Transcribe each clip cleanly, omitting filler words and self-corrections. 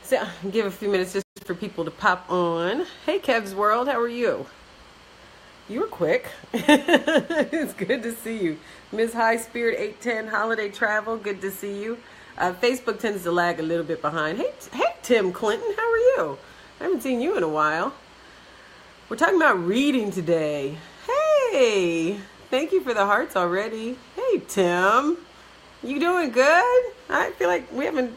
So give a few minutes just for people to pop on. Hey, Kev's World, how are you? You were quick. It's good to see you. Ms. High Spirit 810 Holiday Travel, good to see you. Facebook tends to lag a little bit behind. Hey, Tim Clinton, how are you? I haven't seen you in a while. We're talking about reading today. Hey, thank you for the hearts already. Hey, Tim, you doing good? I feel like we haven't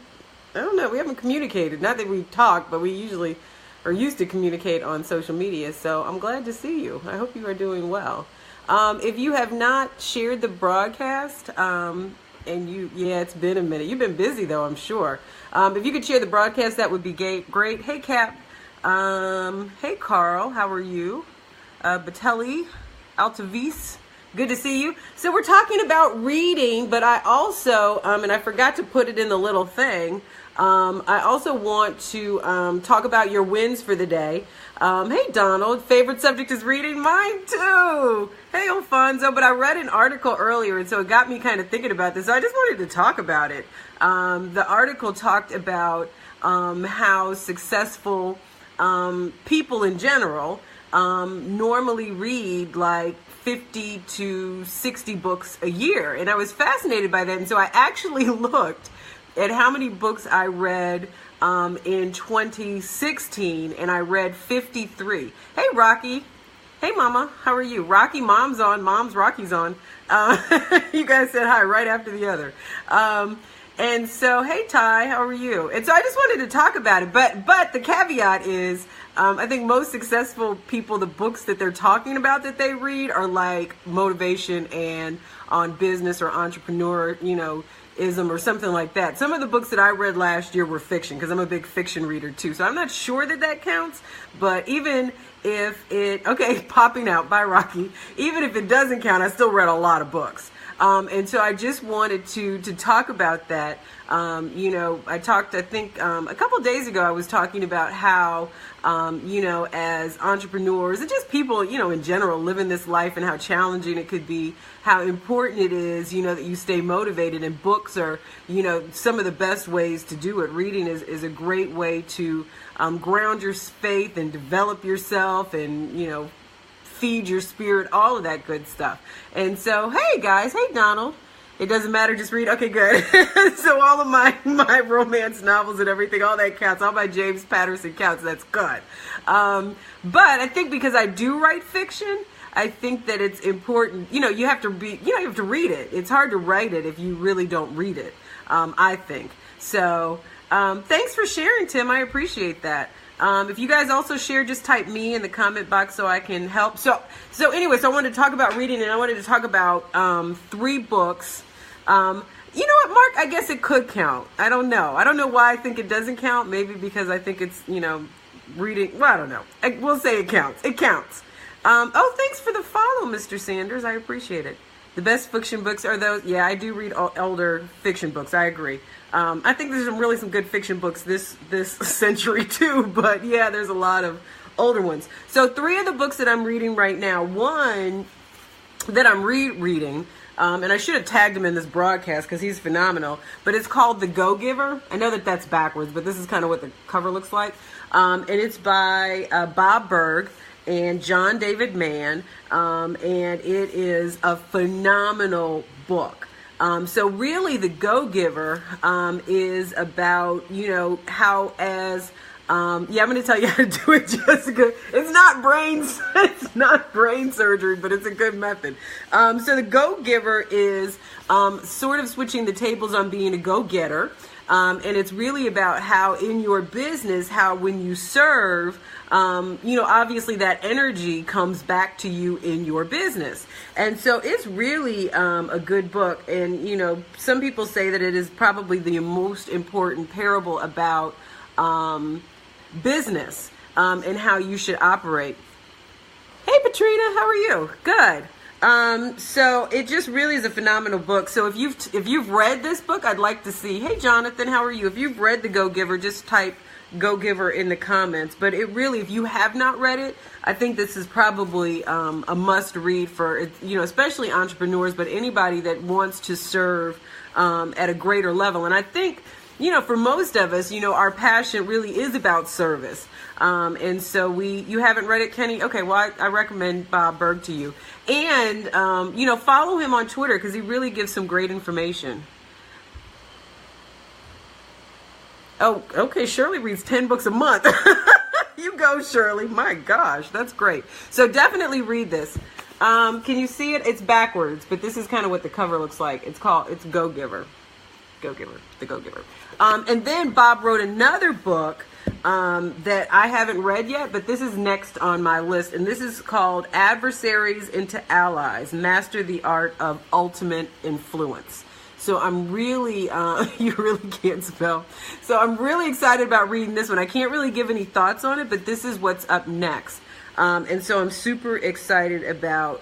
communicated. Not that we've talked, but we usually are used to communicate on social media. So I'm glad to see you. I hope you are doing well. If you have not shared the broadcast, it's been a minute. You've been busy though, I'm sure. If you could share the broadcast, that would be great. Hey, Cap. Hey, Carl. How are you? Batelli, Altavis. Good to see you. So we're talking about reading, but I also, and I forgot to put it in the little thing, I also want to talk about your wins for the day. Hey, Donald, favorite subject is reading? Mine too. Hey, Alfonso, but I read an article earlier, and so it got me kind of thinking about this. So I just wanted to talk about it. The article talked about how successful people in general normally read like 50 to 60 books a year. And I was fascinated by that. And so I actually looked at how many books I read in 2016, and I read 53. Hey, Rocky. Hey, Mama. How are you? Rocky, Mom's on. Mom's Rocky's on. You guys said hi right after the other. And so, hey, Ty, how are you? And so I just wanted to talk about it. But the caveat is, I think most successful people, the books that they're talking about that they read are like motivation and on business or entrepreneurism or something like that. Some of the books that I read last year were fiction because I'm a big fiction reader too. So I'm not sure that counts. But even if popping out by Rocky, even if it doesn't count, I still read a lot of books. And so I just wanted to talk about that. I talked, I think, a couple of days ago, I was talking about how, as entrepreneurs and just people, in general, living this life and how challenging it could be, how important it is, that you stay motivated. And books are, some of the best ways to do it. Reading is a great way to ground your faith and develop yourself and, feed your spirit, all of that good stuff. And so, hey guys, hey Donald. It doesn't matter, just read. Okay, good. So all of my romance novels and everything, all that counts. All my James Patterson counts. That's good. But I think because I do write fiction, I think that it's important. You have to read it. It's hard to write it if you really don't read it. I think so. Thanks for sharing, Tim. I appreciate that. If you guys also share, just type me in the comment box so I can help. So anyway, I wanted to talk about reading, and I wanted to talk about 3 books. You know what, Mark? I guess it could count. I don't know. I don't know why I think it doesn't count. Maybe because I think it's, reading. Well, I don't know. We'll say it counts. It counts. Thanks for the follow, Mr. Sanders. I appreciate it. The best fiction books are those. Yeah, I do read older fiction books. I agree. I think there's some good fiction books this century too, but yeah, there's a lot of older ones. So 3 of the books that I'm reading right now, one that I'm rereading, and I should have tagged him in this broadcast because he's phenomenal, but it's called The Go-Giver. I know that's backwards, but this is kind of what the cover looks like. And it's by Bob Burg and John David Mann, and it is a phenomenal book. So really the Go-Giver is about, how as, I'm going to tell you how to do it, Jessica. It's not brain surgery, but it's a good method. So the Go-Giver is sort of switching the tables on being a go-getter. And it's really about how in your business, how when you serve, obviously that energy comes back to you in your business. And so it's really a good book. And, some people say that it is probably the most important parable about business and how you should operate. Hey, Patrina, how are you? Good. So it just really is a phenomenal book. So if you've read this book, I'd like to see. Hey, Jonathan, how are you? If you've read The Go-Giver, just type Go-Giver in the comments. But it really, if you have not read it, I think this is probably a must read for, especially entrepreneurs, but anybody that wants to serve at a greater level. And I think, for most of us, our passion really is about service. And so you haven't read it, Kenny? Okay, well, I recommend Bob Burg to you. And, follow him on Twitter because he really gives some great information. Oh, okay, Shirley reads 10 books a month. You go, Shirley. My gosh, that's great. So definitely read this. Can you see it? It's backwards, but this is kind of what the cover looks like. It's Go Giver. Go Giver, the Go Giver. And then Bob wrote another book that I haven't read yet, but this is next on my list. And this is called Adversaries into Allies, Master the Art of Ultimate Influence. So I'm really, you really can't spell. So I'm really excited about reading this one. I can't really give any thoughts on it, but this is what's up next. And so I'm super excited about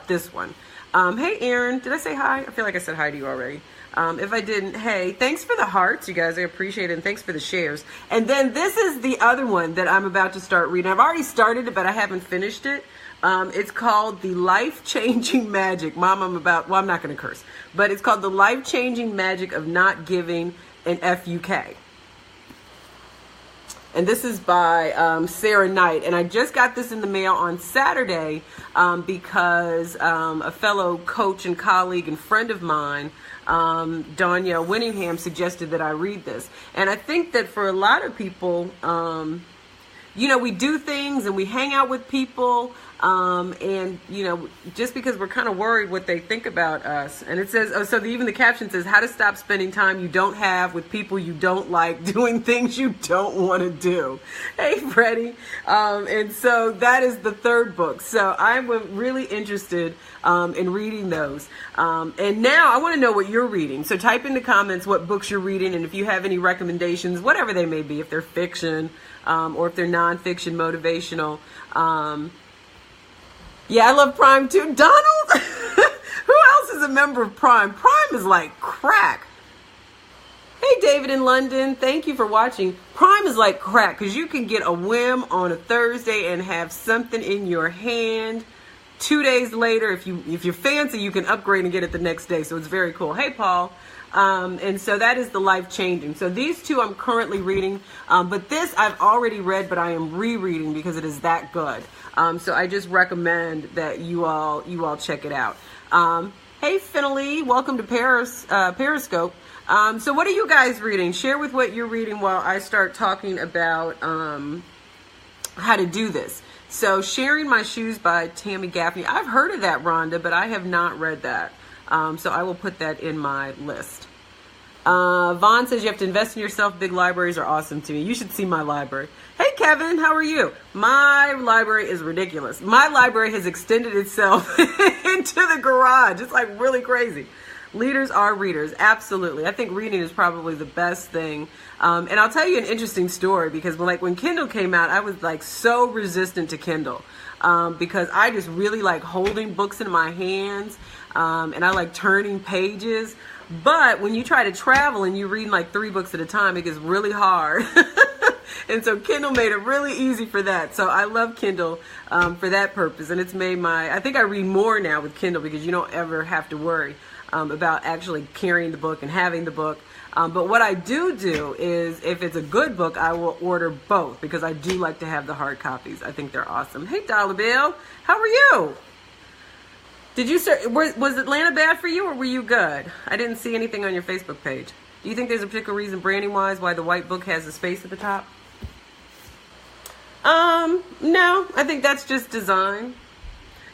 this one. Hey, Aaron, did I say hi? I feel like I said hi to you already. If I didn't, hey, thanks for the hearts, you guys. I appreciate it. And thanks for the shares. And then this is the other one that I'm about to start reading. I've already started it, but I haven't finished it. It's called The Life-Changing Magic. Mom, I'm not going to curse. But it's called The Life-Changing Magic of Not Giving an FUK. And this is by Sarah Knight. And I just got this in the mail on Saturday because a fellow coach and colleague and friend of mine, Danielle Winningham, suggested that I read this. And I think that for a lot of people, we do things and we hang out with people. And just because we're kind of worried what they think about us. And it says, even the caption says, how to stop spending time you don't have with people you don't like, doing things you don't want to do. Hey, Freddie. And so that is the third book. So I'm really interested in reading those. And now I want to know what you're reading. So type in the comments what books you're reading, and if you have any recommendations, whatever they may be, if they're fiction, or if they're nonfiction, motivational. Yeah, I love Prime too. Donald? Who else is a member of Prime? Prime is like crack. Hey, David in London. Thank you for watching. Prime is like crack because you can get a whim on a Thursday and have something in your hand 2 days later. If you're fancy, you can upgrade and get it the next day. So it's very cool. Hey, Paul. And so that is The Life Changing. So these two I'm currently reading, but this I've already read, but I am rereading because it is that good. So I just recommend that you all check it out. Hey, Finley, welcome to Periscope. So what are you guys reading? Share with what you're reading while I start talking about how to do this. So Sharing My Shoes by Tammy Gaffney. I've heard of that, Rhonda, but I have not read that. So I will put that in my list. Vaughn says you have to invest in yourself. Big libraries are awesome to me. You should see my library. Hey, Kevin, how are you? My library is ridiculous. My library has extended itself into the garage. It's like really crazy. Leaders are readers. Absolutely. I think reading is probably the best thing. And I'll tell you an interesting story because when Kindle came out, I was like so resistant to Kindle because I just really like holding books in my hands and I like turning pages. But when you try to travel and you read like 3 books at a time, it gets really hard. And so Kindle made it really easy for that. So I love Kindle for that purpose. And it's made I think I read more now with Kindle because you don't ever have to worry about actually carrying the book and having the book. But what I do is if it's a good book, I will order both because I do like to have the hard copies. I think they're awesome. Hey, Dollar Bill, how are you? Did you was Atlanta bad for you or were you good? I didn't see anything on your Facebook page. Do you think there's a particular reason branding wise why the white book has a space at the top? No, I think that's just design.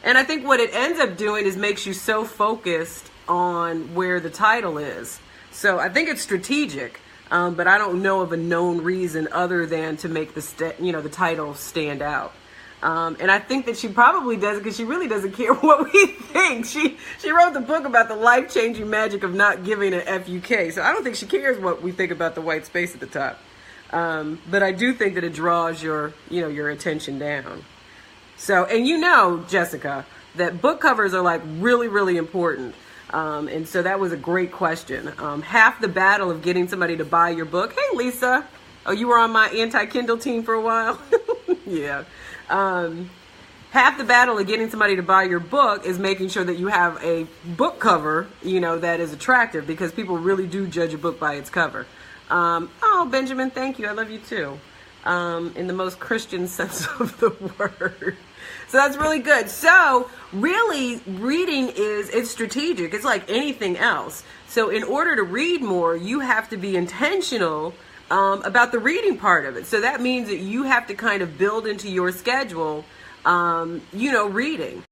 And I think what it ends up doing is makes you so focused on where the title is. So I think it's strategic, but I don't know of a known reason other than to make the title stand out. And I think that she probably does it because she really doesn't care what we think. She wrote the book about the life-changing magic of not giving an FUK. So I don't think she cares what we think about the white space at the top. But I do think that it draws your attention down. So, and Jessica, that book covers are like really, really important. And so that was a great question. Half the battle of getting somebody to buy your book. Hey, Lisa. Oh, you were on my anti-Kindle team for a while? Yeah. Half the battle of getting somebody to buy your book is making sure that you have a book cover, that is attractive because people really do judge a book by its cover. Oh, Benjamin, thank you. I love you too. In the most Christian sense of the word. So that's really good. So really, reading it's strategic. It's like anything else. So in order to read more, you have to be intentional about the reading part of it. So that means that you have to kind of build into your schedule, reading.